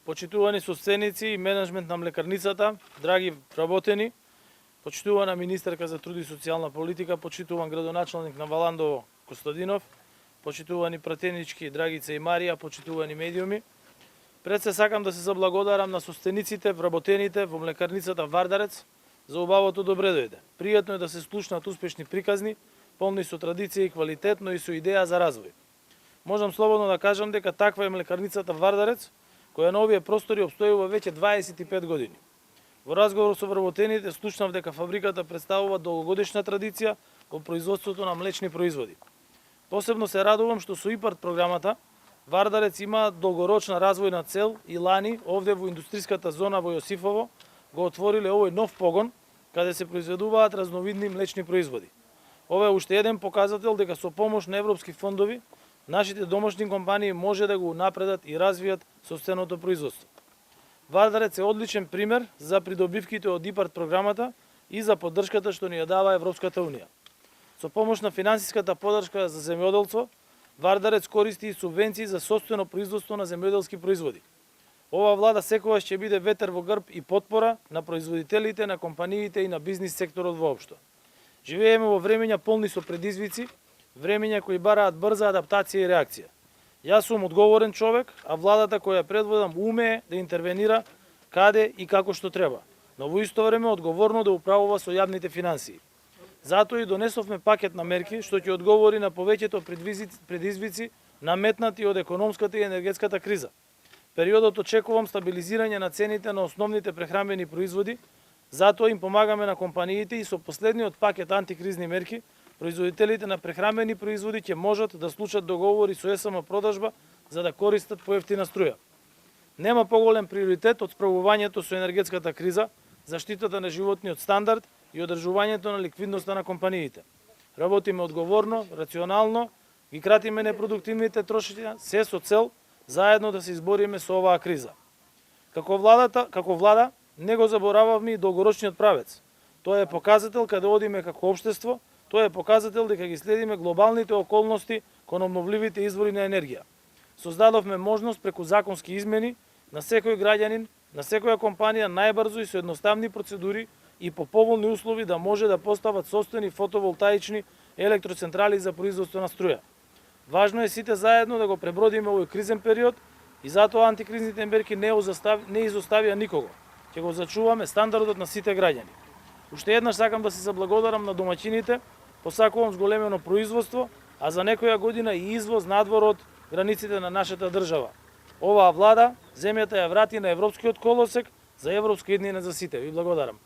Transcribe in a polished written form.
почитувани собственици и менеджмент на млекарницата, драги вработени, почитувана министерка за труд и социјална политика, почитуван градоначалник на Валандово Костадинов, почитувани пратенички Драгица и Марија, почитувани медиуми. Пред се сакам да се заблагодарам на собствениците, вработените во млекарницата Вардарец за убавото добре дојде. Пријатно е да се слушнат успешни приказни, полни со традиција и квалитет, но и со идеја за развој. Можам слободно да кажам дека таква е млекарницата Вардарец, која на овие простори обстојува веќе 25 години. Во разговор со вработените слушнав дека фабриката представува долгогодишна традиција во производството на млечни производи. Посебно се радувам што со ИПАРТ програмата Вардарец има долгорочна развојна цел и лани овде во индустриската зона во Јосифово го отвориле овој нов погон каде се произведуваат разновидни млечни производи. Ова е уште еден показател дека со помош на европски фондови нашите домашни компании може да го напредат и развијат сопственото производство. Вардарец е одличен пример за придобивките од ИПАРТ програмата и за поддршката што ни ја дава Европската унија. Со помош на финансиската поддршка за земјоделство, Вардарец користи и субвенции за сопствено производство на земјоделски производи. Ова влада секогаш ќе биде ветер во грб и потпора на производителите, на компаниите и на бизнис секторот воопшто. Живееме во времења полни со предизвици, времења кои бараат брза адаптација и реакција. Јас сум одговорен човек, а владата која предводам умее да интервенира каде и како што треба, но во исто време одговорно да управува со јавните финансии. Затоа и донесовме пакет на мерки што ќе одговори на повеќето предизвици наметнати од економската и енергетската криза. Периодот очекувам стабилизирање на цените на основните прехранбени производи, затоа им помагаме на компаниите и со последниот пакет антикризни мерки, производителите на прехранбени производи ќе можат да склучат договори со СМ продажба за да користат поевтина струја. Нема поголем приоритет од справувањето со енергетската криза, заштитата на животниот стандард и одржувањето на ликвидноста на компаниите. Работиме одговорно, рационално, ги кратиме непродуктивните трошења, се со цел заедно да се избориме со оваа криза. Како влада, не го заборававме и долгорочниот правец. Тоа е показател каде одиме како општество, тоа е показател дека ги следиме глобалните околности кон обновливите извори на енергија. Создадовме можност преку законски измени на секој граѓанин, на секоја компанија најбрзо и со едноставни процедури и по поволни услови да може да постават сопствени фотоволтаични електроцентрали за производство на струја. Важно е сите заедно да го пребродиме овој кризен период и затоа антикризните мерки не изоставија никого. Ќе го зачуваме стандардот на сите граѓани. Уште еднаш сакам да се заблагодарам на домаќините, посакувам зголемено производство, а за некоја година и извоз надвор од границите на нашата држава. Оваа влада земјата ја врати на европскиот колосек за европска иднина за сите. Ви благодарам.